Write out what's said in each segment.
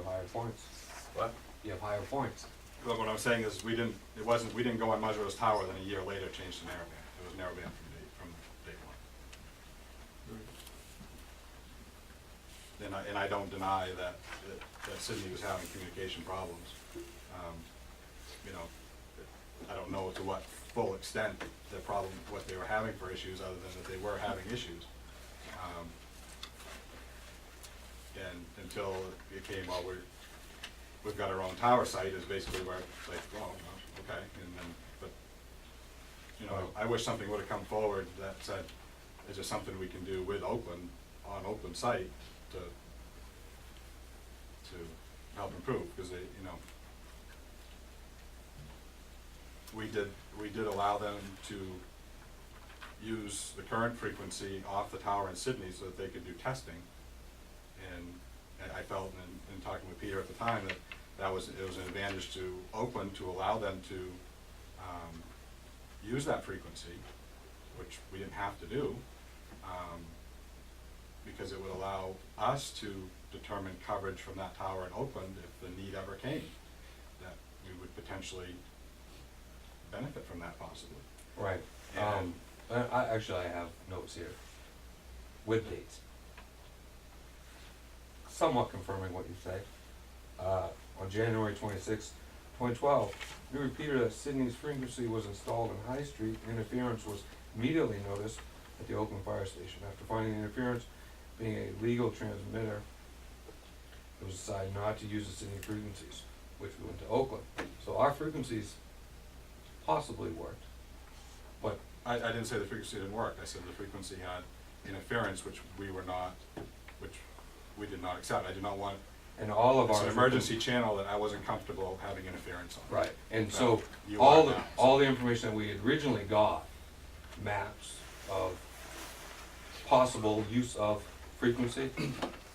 higher points. What? You have higher points. Look, what I'm saying is, we didn't go and measure his tower, then a year later change to narrowband. It was narrowband from day one. And I don't deny that Sydney was having communication problems. You know, I don't know to what full extent the problem, what they were having for issues, other than that they were having issues. And until it came, well, we've got our own tower site, is basically where it's like, well, okay, and then, but, you know, I wish something would have come forward that said, is there something we can do with Oakland, on Oakland site, to help improve, because they, you know, we did allow them to use the current frequency off the tower in Sydney so that they could do testing. And I felt in talking with Peter at the time that it was an advantage to Oakland to allow them to use that frequency, which we didn't have to do, because it would allow us to determine coverage from that tower in Oakland if the need ever came, that we would potentially benefit from that possibly. Right. And I have notes here with dates, somewhat confirming what you say. On January 26, 2012, we repeated that Sydney's frequency was installed in High Street. Interference was immediately noticed at the Oakland Fire Station. After finding the interference being a legal transmitter, it was decided not to use the Sydney frequencies, which we went to Oakland. So our frequencies possibly worked, but I didn't say the frequency didn't work. I said the frequency had interference, which we did not accept. I did not want. and all of It's our an emergency channel that I wasn't comfortable having interference on. right, and So so you all are the now, so- all the information that we had originally got, maps of possible use of frequency,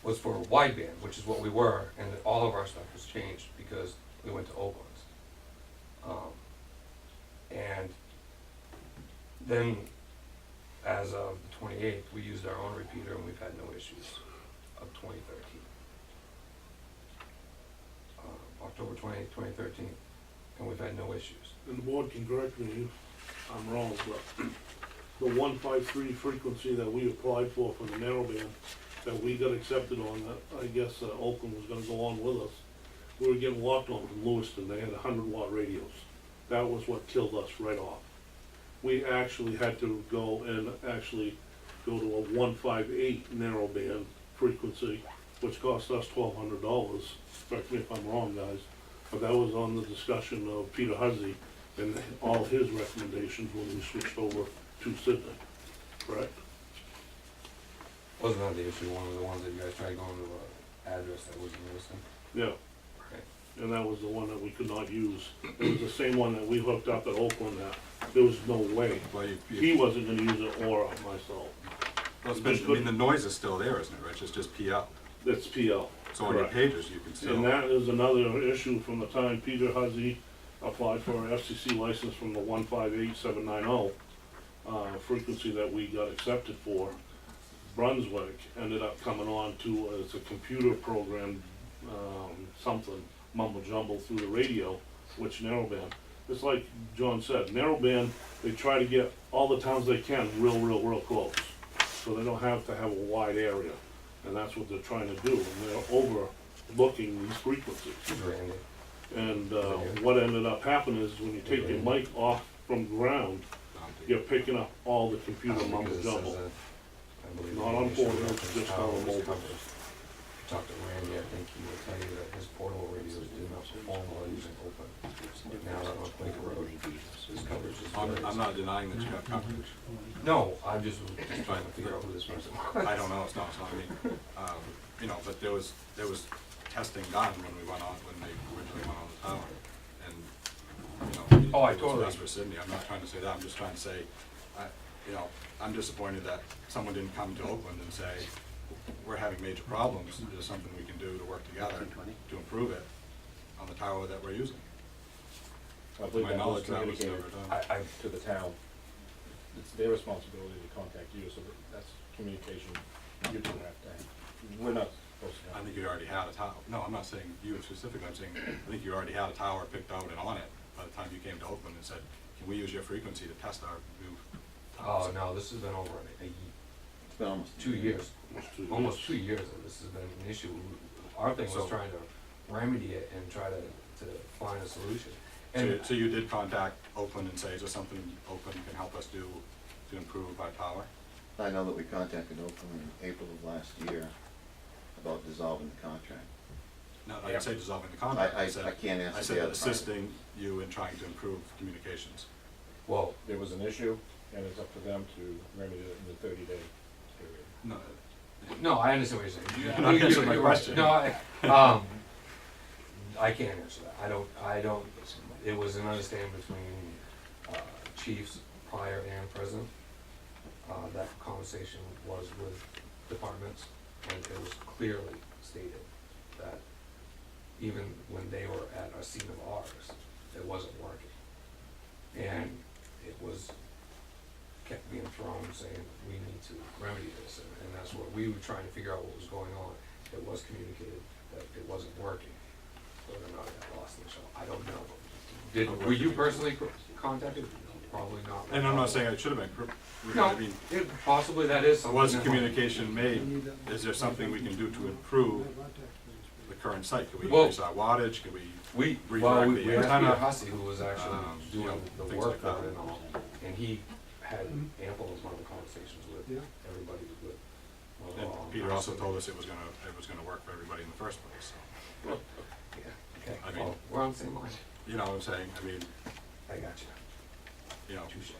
was for wideband, which is what we were, and all of our stuff was changed because we went to Oakland. And then, as of the 28th, we used our own repeater, and we've had no issues of 2013. October 28th, 2013, and we've had no issues. And the board can correct me if I'm wrong, but the 153 frequency that we applied for the narrowband, that we got accepted on, that I guess Oakland was gonna go on with us, we were getting walked on from Lewiston. They had 100-watt radios. That was what killed us right off. We actually had to go to a 158 narrowband frequency, which cost us $1,200. Correct me if I'm wrong, guys, but that was on the discussion of Peter Huzzy and all his recommendations when we switched over to Sydney, correct? Wasn't that the issue, one of the ones that you guys tried going to an address that wasn't listed? Yeah, Okay. and that was the one that we could not use. It was the same one that we hooked up at Oakland that there was no way. Well, He wasn't gonna use it or myself. well, it's been, I mean, the noise is still there, isn't it, Rich? It's just PL. That's PL. So on your Correct. pages, you can still. And that is another issue from the time Peter Huzzy applied for an FCC license from the 158790 frequency that we got accepted for. Brunswick ended up coming on to, it's a computer program, something mumble jumble through the radio, which narrowband. It's like John said, narrowband, they try to get all the towns they can real close. So they don't have to have a wide area. And that's what they're trying to do, and they're overlooking these frequencies. Randy. And what ended up happening is when you take your mic off from ground, you're picking up all the computer mumble jumble. Not on portable, just on mobile. Talk to Randy, I think he will tell you that his portable radios did not perform while using open. Now that on Quaker Road, his coverage is good. I'm not denying that you have coverage. No, I'm just trying to figure out who this person was. I don't know, it's not me. You know, but there was testing done when we originally went on the tower. And, you know, Oh, I it was totally- best for Sydney. I'm not trying to say that, I'm just trying to say, you know, I'm disappointed that someone didn't come to Oakland and say, we're having major problems, there's something we can do to work together to improve it on the tower that we're using. I To believe my that was knowledge, that was communicated never done. to the town. It's their responsibility to contact you, so that's communication you two have to have. We're not I think you already had a tower. No, I'm not saying you specifically, I'm saying, I think you already had a tower picked out and on it by the time you came to Oakland and said, can we use your frequency to test our new tower? Oh, no, this has been over It's been almost 2 years, almost years. 2 years that this has been an issue. Our thing was So- trying to remedy it and try to find a solution. So, And so you did contact Oakland and say, is there something Oakland can help us do to improve our tower? I know that we contacted Oakland in April of last year about dissolving the contract. No, I didn't say dissolving the contract. I said- can't answer I the said other part. assisting you in trying to improve communications. well, There was an issue, and it's up to them to remedy it in the 30-day period. No, no, I understand what you're saying. You're not answering my You're right. question. No, I can't answer that. I don't, it was an understanding between, chiefs prior and present. That conversation was with departments, and it was clearly stated that even when they were at a scene of ours, it wasn't working. And it was, kept being thrown, saying, we need to remedy this, and that's what, we were trying to figure out what was going on. It was communicated that it wasn't working, whether or not it got lost in the shuffle, I don't know. Were you personally contacted? Probably not. and I'm not saying it should have been, No, I mean, possibly that is something. was that- communication made? Is there something we can do to improve the current site? Can we Well- increase our wattage? Can we? We redirect had the Peter antenna, Hussey, who was actually you know, doing the things work like of that. it and all, and he had ample amount of conversations with everybody with. And Peter also told us it was gonna work for everybody in the first place, so, Yeah, okay, I mean- well, we're on the same line. you know what I'm saying? I mean, I got you. you know, Touche.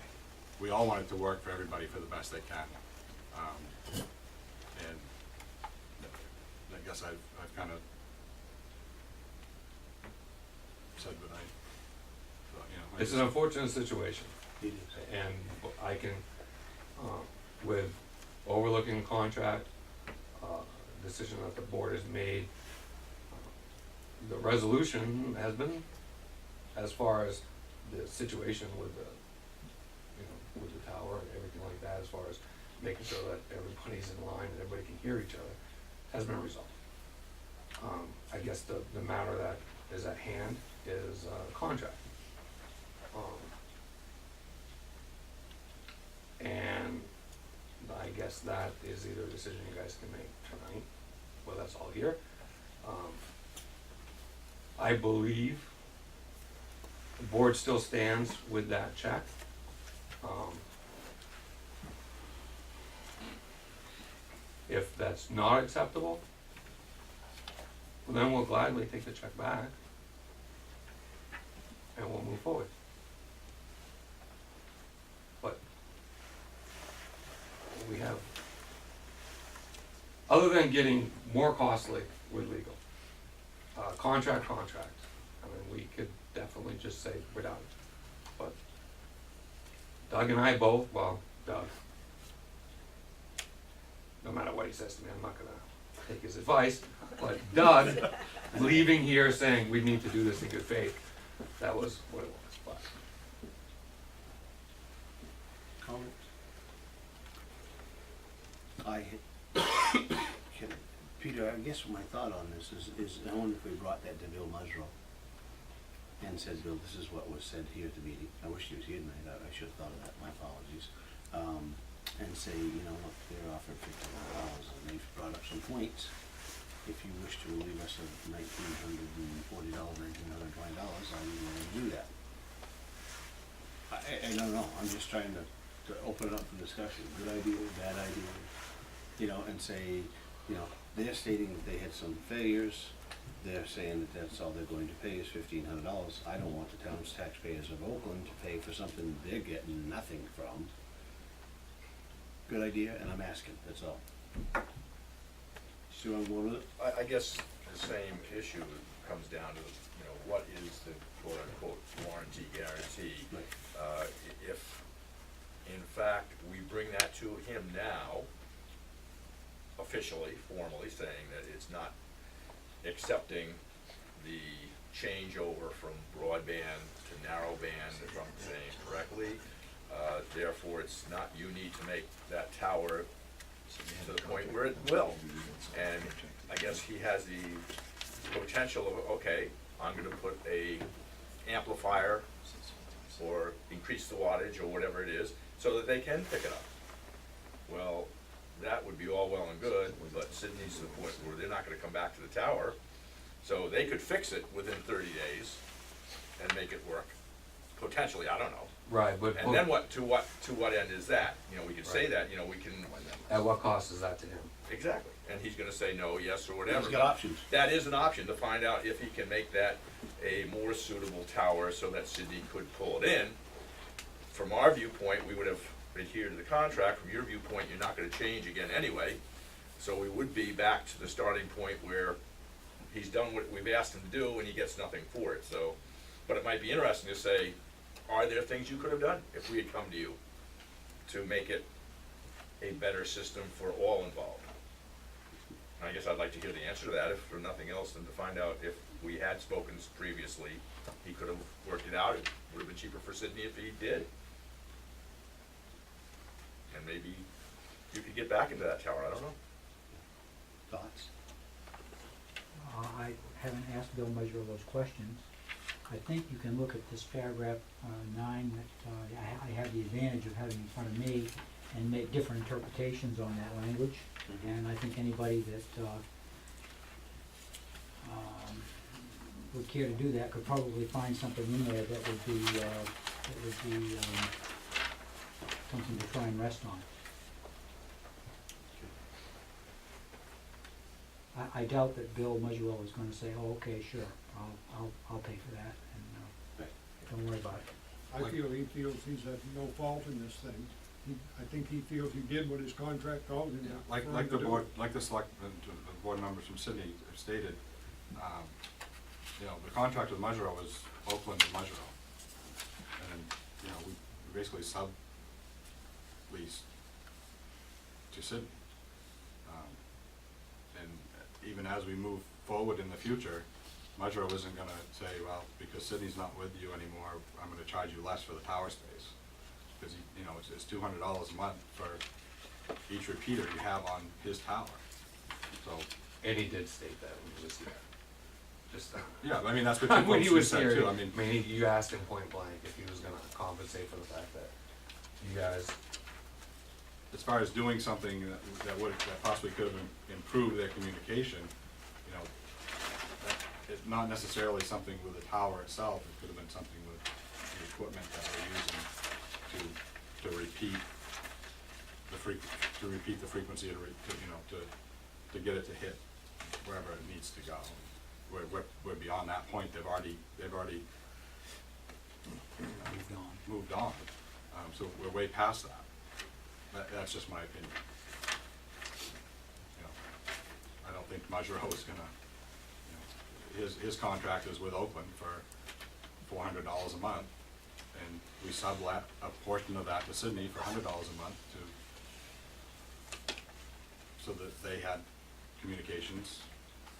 we all want it to work for everybody for the best they can. And I guess I've kind of said what I thought, you know. I It's just- an unfortunate situation, It is. and I can, with overlooking the contract, decision that the board has made, the resolution has been, as far as the situation with the, you know, with the tower and everything like that, as far as making sure that everybody's in line and everybody can hear each other, has been resolved. I guess the matter that is at hand is, contract. And I guess that is either a decision you guys can make tonight, well, that's all here. I believe the board still stands with that check. If that's not acceptable, well, then we'll gladly take the check back and we'll move forward. But we have, other than getting more costly with legal, contract, I mean, we could definitely just say we're done. But Doug and I both, well, Doug, no matter what he says to me, I'm not gonna take his advice, but Doug leaving here saying we need to do this in good faith, that was what it was, but. Comment? Peter, I guess my thought on this is I wonder if we brought that to Bill Musro and said, Bill, this is what was said here at the meeting. I wish he was here tonight, I should have thought of that, my apologies. And say, you know, look, they're offered $1,500 and they've brought up some points. If you wish to relieve us of $1,940, $1,920, I'm willing to do that. I don't know, I'm just trying to open it up for discussion, good idea, bad idea, you know, and say, you know, they're stating that they had some failures, they're saying that that's all they're going to pay is $1,500. I don't want the town's taxpayers of Oakland to pay for something they're getting nothing from. Good idea, and I'm asking, that's all. See where I'm going with it? I guess the same issue comes down to, you know, what is the quote-unquote warranty guarantee? Right. If, in fact, we bring that to him now, officially, formally saying that it's not accepting the changeover from broadband to narrowband, if I'm saying correctly, therefore it's not, you need to make that tower to the point where it will. And I guess he has the potential of, okay, I'm gonna put a amplifier or increase the wattage or whatever it is, so that they can pick it up. Well, that would be all well and good, but Sydney's to the point where they're not gonna come back to the tower, so they could fix it within 30 days and make it work, potentially, I don't know. Right, but. And then what, to what end is that? You know, we could say Right. that, you know, we can, At what cost is that to him? exactly, and he's gonna say no, yes, or whatever. He's got options. That is an option, to find out if he can make that a more suitable tower so that Sydney could pull it in. From our viewpoint, we would have adhered to the contract. From your viewpoint, you're not gonna change again anyway. So we would be back to the starting point where he's done what we've asked him to do and he gets nothing for it, so. But it might be interesting to say, are there things you could have done if we had come to you to make it a better system for all involved? And I guess I'd like to hear the answer to that, if for nothing else, than to find out if we had spoken previously, he could have worked it out. It would have been cheaper for Sydney if he did. And maybe you could get back into that tower, I don't know. Thoughts? I haven't asked Bill Measure those questions. I think you can look at this paragraph 9 that I have the advantage of having in front of me and make different interpretations on that language. And I think anybody that would care to do that could probably find something in there that would be something to try and rest on. I doubt that Bill Measurell is gonna say, oh, okay, sure, I'll pay for that, and, don't worry about it. I feel he feels he's at no fault in this thing. I think he feels he did what his contract called him Yeah, for him like to the do. board, like the board members from Sydney have stated, you know, the contract with Measure was Oakland and Measure. And, you know, we basically sub-leased to Sydney. And even as we move forward in the future, Measure isn't gonna say, well, because Sydney's not with you anymore, I'm gonna charge you less for the tower space. Because, you know, it's $200 a month for each repeater you have on his tower. So, And he did state that when he was here. Just, yeah, I mean, that's what you when he folks was said here, too, I mean, you asked him point blank if he was gonna compensate for the fact that you guys, as far as doing something that possibly could have improved their communication, you know, it's not necessarily something with the tower itself, it could have been something with the equipment that we're using to repeat the frequency, to get it to hit wherever it needs to go. We're beyond that point, they've already moved on. So we're way past that. That's just my opinion. You know, I don't think Measure is gonna, you know, his contract is with Oakland for $400 a month, and we sublet a portion of that to Sydney for $100 a month so that they had communications,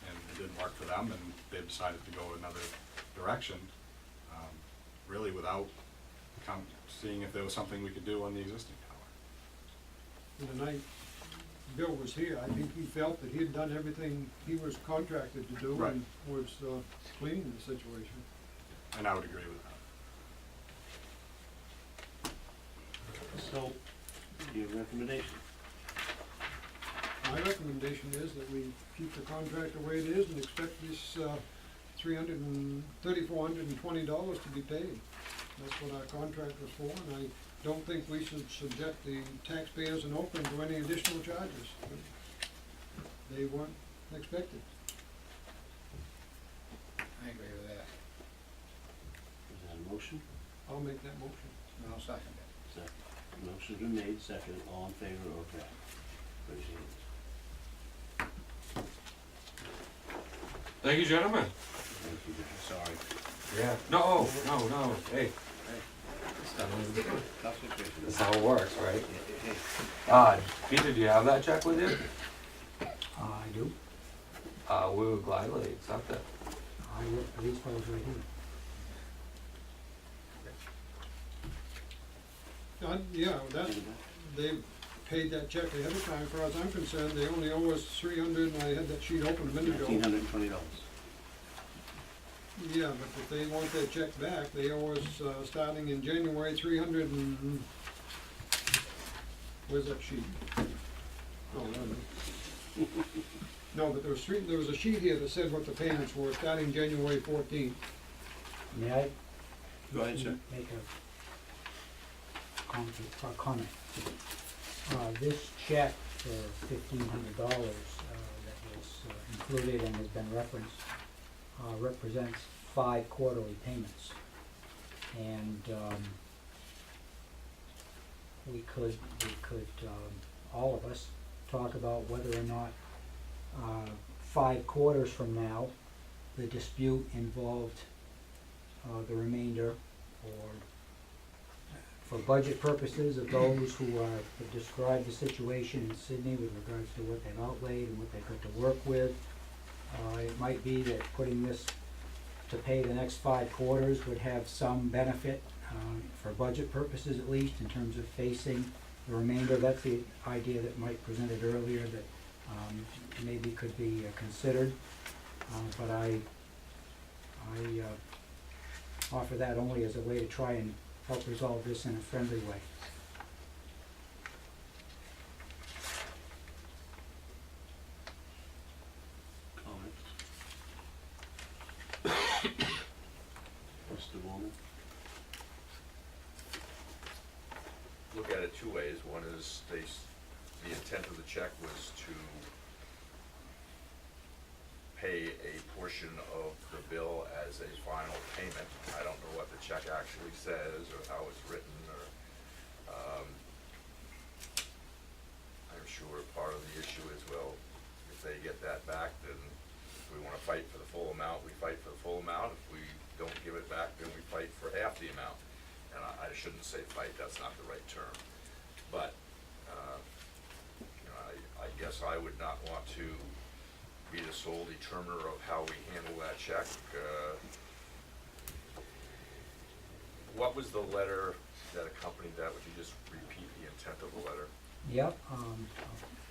and it didn't work for them, and they've decided to go another direction, really without seeing if there was something we could do on the existing tower. And the night Bill was here, I think he felt that he had done everything he was contracted to do Right. and was cleaning the situation. And I would agree with that. So, your recommendation? My recommendation is that we keep the contract the way it is and expect this $3,420 to be paid. That's what our contract was for, and I don't think we should subject the taxpayers in Oakland to any additional charges. They weren't expected. I agree with that. Is that a motion? I'll make that motion. And I'll second it. Second. Motion's been made, second, all in favor of that? Raise your hands. thank you, gentlemen. Thank you, John. Sorry. Yeah, no, hey, Tough situation. that's how it works, right? Hey, Peter, do you have that check with you? I do, We would gladly accept it. I look, these fellows right here. Yeah, that, they paid that check ahead of time, as far as I'm concerned, they only owe us 300, and I had that sheet open a minute ago. $1,920. Yeah, but if they want their check back, they owe us, starting in January, 300 and, where's that sheet? Oh, no, no. No, but there was a sheet here that said what the payments were, starting January 14th. May I? Go ahead, sir. Make a comment. This check for $1,500 that was included and has been referenced represents 5 quarterly payments. And we could all of us talk about whether or not 5 quarters from now the dispute involved the remainder, or for budget purposes of those who have described the situation in Sydney with regards to what they've outlaid and what they've got to work with. It might be that putting this to pay the next 5 quarters would have some benefit for budget purposes, at least in terms of facing the remainder. That's the idea that Mike presented earlier, that maybe could be considered. But I offer that only as a way to try and help resolve this in a friendly way. Comments? Mr. Bowman? Look at it 2 ways. One is the intent of the check was to pay a portion of the bill as a final payment. I don't know what the check actually says or how it's written, or I'm sure part of the issue is, well, if they get that back, then if we wanna fight for the full amount, we fight for the full amount. If we don't give it back, then we fight for half the amount. And I shouldn't say fight, that's not the right term. But, you know, I guess I would not want to be the sole determiner of how we handle that check. What was the letter that accompanied that? Would you just repeat the intent of the letter? Yep, I'll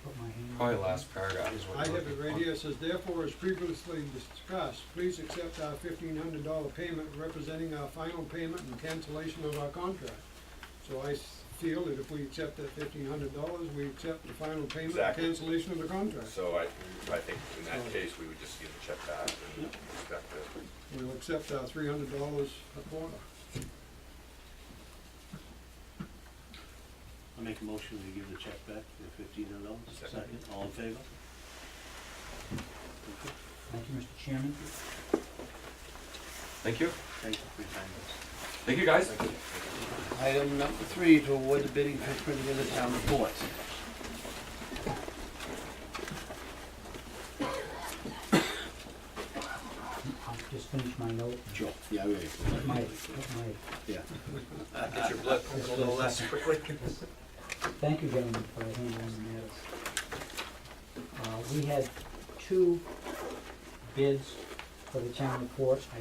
put my hand on Probably it. last paragraph is what I we're have it looking right for. here. It says, therefore, as previously discussed, please accept our $1,500 payment representing our final payment and cancellation of our contract. So I feel that if we accept that $1,500, we accept the final payment and Exactly. cancellation of the contract. So I think in that case, we would just give the check back and expect it. We'll accept our $300 a quarter. I make a motion to give the check back for $1,500. Second. All in favor? Thank you, Mr. Chairman. Thank you. Thank you for your time, guys. Thank you, guys. Item number 3, to award the bidding for printing in the town report. I'll just finish my note. Sure. Yeah, really. Let my, Yeah. Get your blood pumping a little less quickly. thank you, gentlemen, for handling the matters. We had 2 bids for the town report. I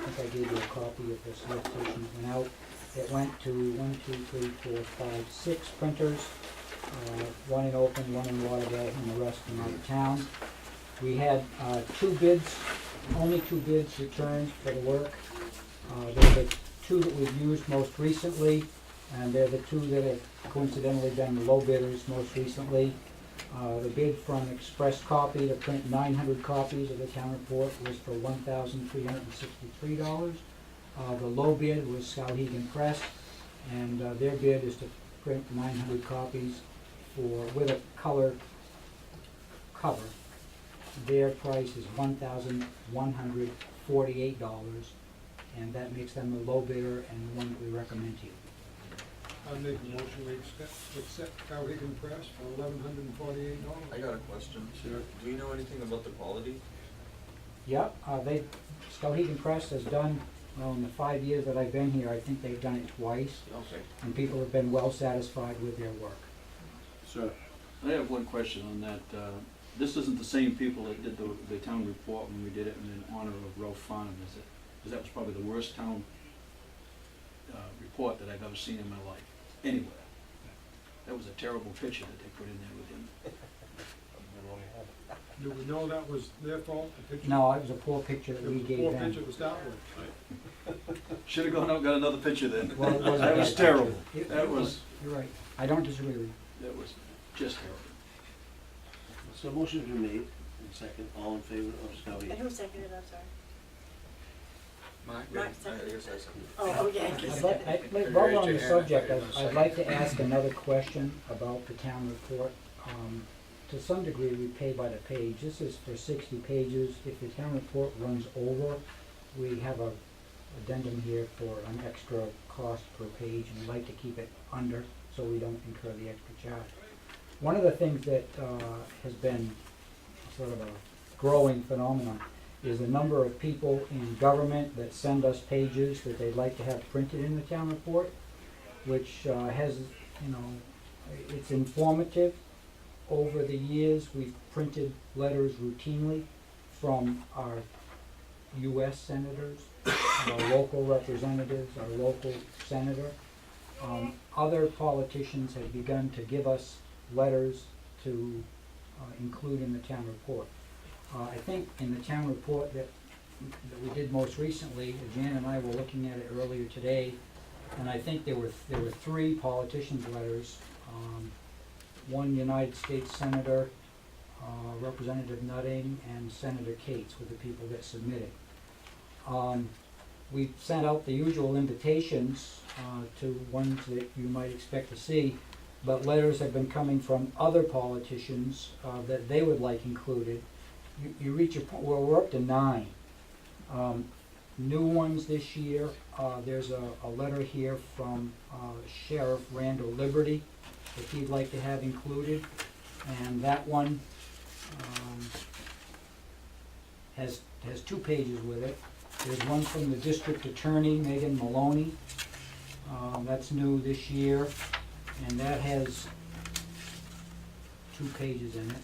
think I gave you a copy of the solicitation that went out. It went to 1, 2, 3, 4, 5, 6 printers, 1 in Oakland, 1 in Lauderdale, and the rest in out of town. We had 2 bids, only 2 bids returned for the work. They're the 2 that we've used most recently, and they're the 2 that have coincidentally been the low bidders most recently. The bid from Express Copy to print 900 copies of the town report was for $1,363. The low bid was Skowhegan Press, and their bid is to print 900 copies with a color cover. Their price is $1,148, and that makes them the low bidder and the one that we recommend to you. I make a motion we accept Cowhagen Press for $1,148. I got a question. Sure. Do you know anything about the quality? Yep, Skowhegan Press has done, well, in the 5 years that I've been here, I think they've done it twice, Okay. and people have been well satisfied with their work. Sir? I have one question on that. This isn't the same people that did the town report when we did it in honor of Ralph Farnham, is it? Because that was probably the worst town report that I've ever seen in my life, anywhere. That was a terrible picture that they put in there with him. Do we know that was their fault, the picture? No, it was a poor picture that It we was a gave poor them. picture to start with. Should've gone out and got another picture then. Well, it wasn't That a was bad terrible. picture. It- That it was, You're right. I don't disagree with you. that was just terrible. So motion's been made, and second, all in favor of Scully? And who seconded, I'm sorry? Mark, Mark, I second. guess I something. Oh, okay. While we're on the subject, I'd like to ask another question about the town report. To some degree, we pay by the page. This is for 60 pages. If the town report runs over, we have a addendum here for an extra cost per page, and we'd like to keep it under so we don't incur the extra charge. One of the things that has been sort of a growing phenomenon is the number of people in government that send us pages that they'd like to have printed in the town report, which has, you know, it's informative. Over the years, we've printed letters routinely from our US senators, our local representatives, our local senator. Other politicians have begun to give us letters to include in the town report. I think in the town report that we did most recently, Jan and I were looking at it earlier today, and I think there were 3 politicians' letters. One United States Senator, Representative Nutting, and Senator Cates were the people that submitted. We sent out the usual invitations to ones that you might expect to see, but letters have been coming from other politicians that they would like included. You reach a point where we're up to 9. New ones this year, there's a letter here from Sheriff Randall Liberty that he'd like to have included, and that one has 2 pages with it. There's one from the District Attorney, Megan Maloney. That's new this year, and that has 2 pages in it.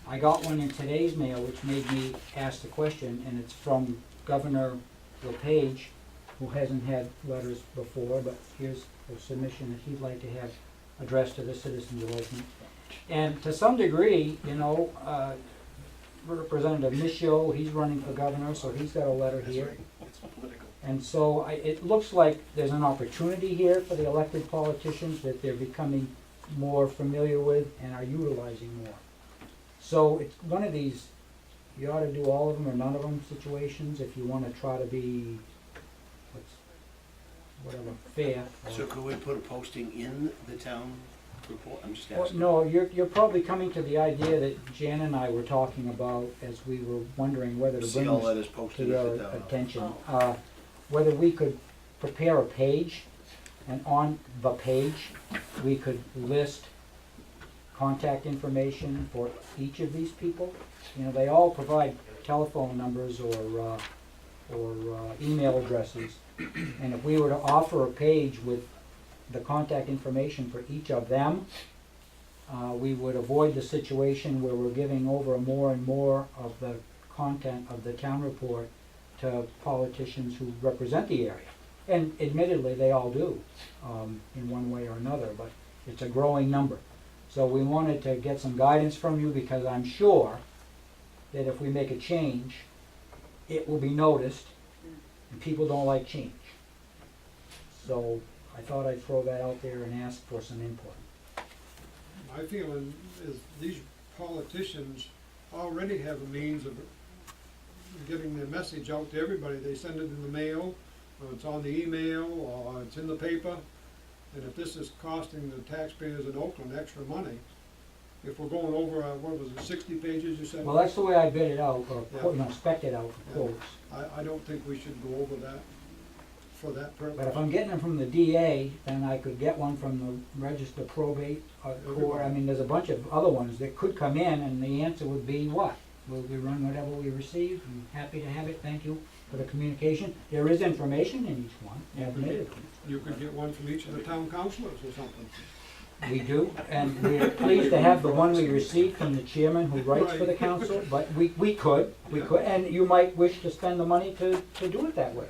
I got one in today's mail, which made me ask the question, and it's from Governor LePage, who hasn't had letters before, but here's a submission that he'd like to have addressed to the citizens of Oakland. And to some degree, you know, Representative Michaud, he's running for governor, so he's got a letter here. And so it looks like there's an opportunity here for the elected politicians that they're becoming more familiar with and are utilizing more. So it's one of these, you ought to do all of them or none of them situations if you want to try to be, fair. So could we put a posting in the town report? I'm just Well, asking. no, you're probably coming to the idea that Jan and I were talking about as we were wondering whether to See bring all this letters to posted your at the town. attention. Whether we could prepare a page, and on the page, we could list contact information for each of these people. You know, they all provide telephone numbers or email addresses. And if we were to offer a page with the contact information for each of them, we would avoid the situation where we're giving over more and more of the content of the town report to politicians who represent the area. And admittedly, they all do, in one way or another, but it's a growing number. So we wanted to get some guidance from you, because I'm sure that if we make a change, it will be noticed, and people don't like change. So I thought I'd throw that out there and ask for some input. My feeling is these politicians already have a means of getting their message out to everybody. They send it in the mail, or it's on the email, or it's in the paper. And if this is costing the taxpayers in Oakland extra money, if we're going over, what was it, 60 pages you said? Well, that's the way I bid it out, or spec it out for Yeah. quotes. I don't think we should go over that for that purpose. But if I'm getting them from the DA, then I could get one from the Register Probate Court. I mean, there's a bunch of other ones that could come in, and the answer would be what? Will we run whatever we receive? I'm happy to have it, thank you for the communication. There is information in each one, admittedly. You could get one from each of the town councilors or something. We do, and we're pleased to have the one we received from the chairman who writes for the council, but we could, and you might wish to spend the money to do it that way.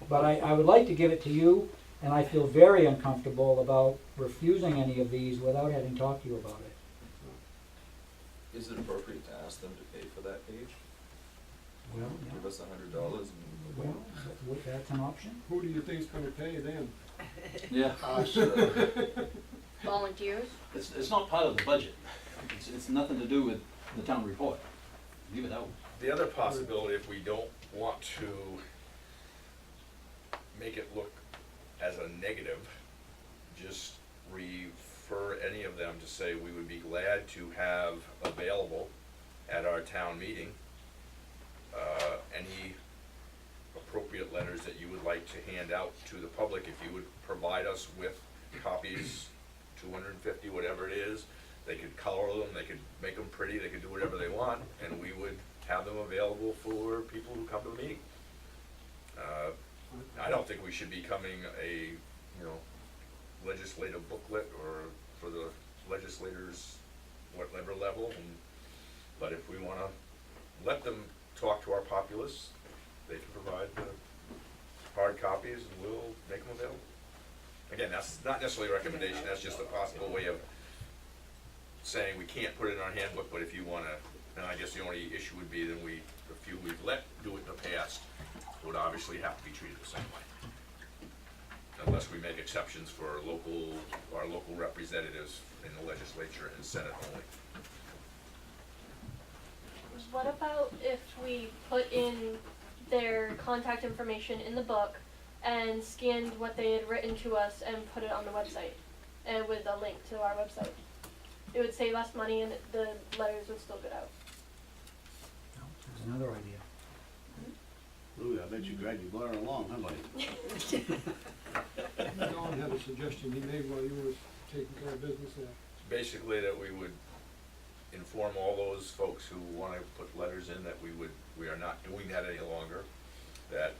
But I would like to give it to you, And I feel very uncomfortable about refusing any of these without having talked to you about it. Is it appropriate to ask them to pay for that page? Well, Give us $100 and. Well, that's an option. Who do you think's gonna pay then? Yeah. Volunteers? It's not part of the budget. It's nothing to do with the town report. Leave it out. The other possibility, if we don't want to make it look as a negative, just refer any of them to say we would be glad to have available at our town meeting any appropriate letters that you would like to hand out to the public. If you would provide us with copies, 250, whatever it is, they could color them, they could make them pretty, they could do whatever they want, and we would have them available for people who come to the meeting. I don't think we should be becoming a, legislative booklet or for the legislators, whatever level, but if we wanna let them talk to our populace, they can provide the hard copies and we'll make them available. Again, that's not necessarily a recommendation, that's just a possible way of saying we can't put it in our handbook, but if you wanna, and I guess the only issue would be then the few we've let do it in the past would obviously have to be treated the same way. Unless we make exceptions for our local representatives in the legislature and Senate only. What about if we put in their contact information in the book and scanned what they had written to us and put it on the website, and with a link to our website? It would save us money and the letters would still get out. That's another idea. Louis, I bet you glad you brought her along, huh, buddy? Don had a suggestion he made while you were taking care of business there. Basically, that we would inform all those folks who wanna put letters in that we are not doing that any longer, that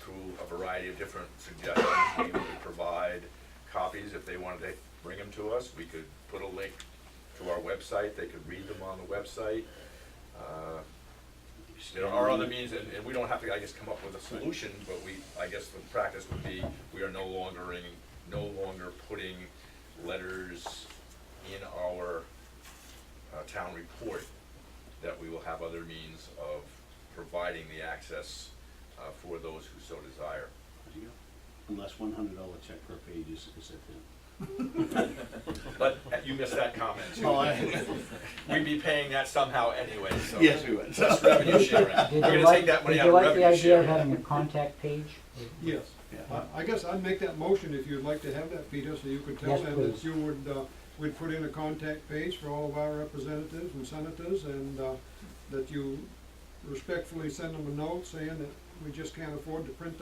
through a variety of different suggestions, we would provide copies if they wanted to bring them to us. We could put a link to our website, they could read them on the website. There are other means, and we don't have to, I guess, come up with a solution, but I guess the practice would be, we are no longer putting letters in our town report, that we will have other means of providing the access for those who so desire. There you go. Unless $100 check per page is sent in. But you missed that comment too. Oh, We'd be paying that somehow anyway, so. Yes, we would. That's revenue sharing. We're Did you gonna take that money out of revenue like the idea of sharing. having a contact page? Yes. Yeah. I guess I'd make that motion if you'd like to have that, Peter, so you could tell Yes, them that please. you would, we'd put in a contact page for all of our representatives and senators, and that you respectfully send them a note saying that we just can't afford to print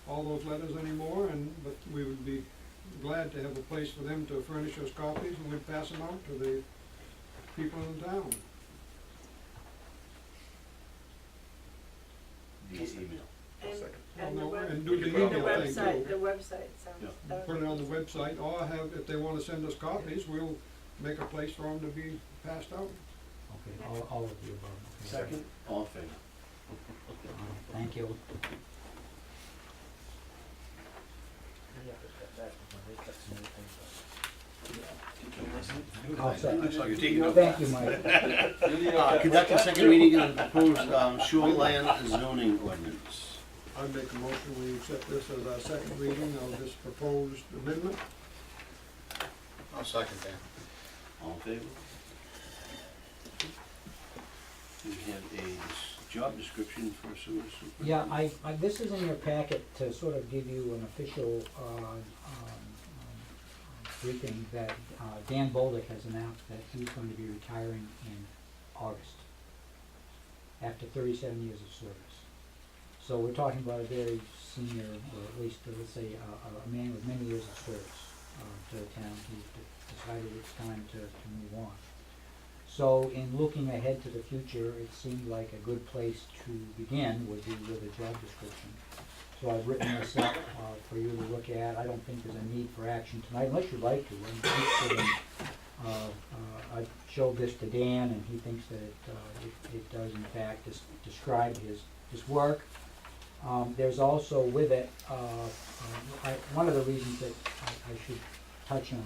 all those letters anymore, but we would be glad to have a place for them to furnish us copies, and we'd pass them out to the people in the town. The email. I'll second. And We do could the put it on email the thing website, too. the website Yeah. sounds. Put it on the website, or if they wanna send us copies, we'll make a place for them to be passed out. Okay, all of the above. Okay. Second, all in favor? Thank you. I'll second. So you're taking up. Thank you, Mike. Conduct a second reading of the proposed shoreline zoning ordinance. I'd make a motion, we accept this as our second reading of this proposed amendment. I'll second that. All in favor? We have a job description for a sewer super. Yeah, this is in your packet to sort of give you an official, briefing that, Dan Bolduc has announced that he's going to be retiring in August, after 37 years of service. So we're talking about a very senior, or at least, let's say, a man with many years of service, to the town. He's decided it's time to move on. So in looking ahead to the future, it seemed like a good place to begin would be with a job description. So I've written this up for you to look at. I don't think there's a need for action tonight, unless you'd like to. I showed this to Dan, and he thinks that it does in fact describe his work. There's also with it, one of the reasons that I should touch on,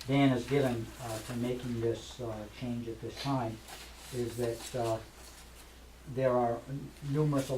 Dan has given for making this change at this time, is that there are numerous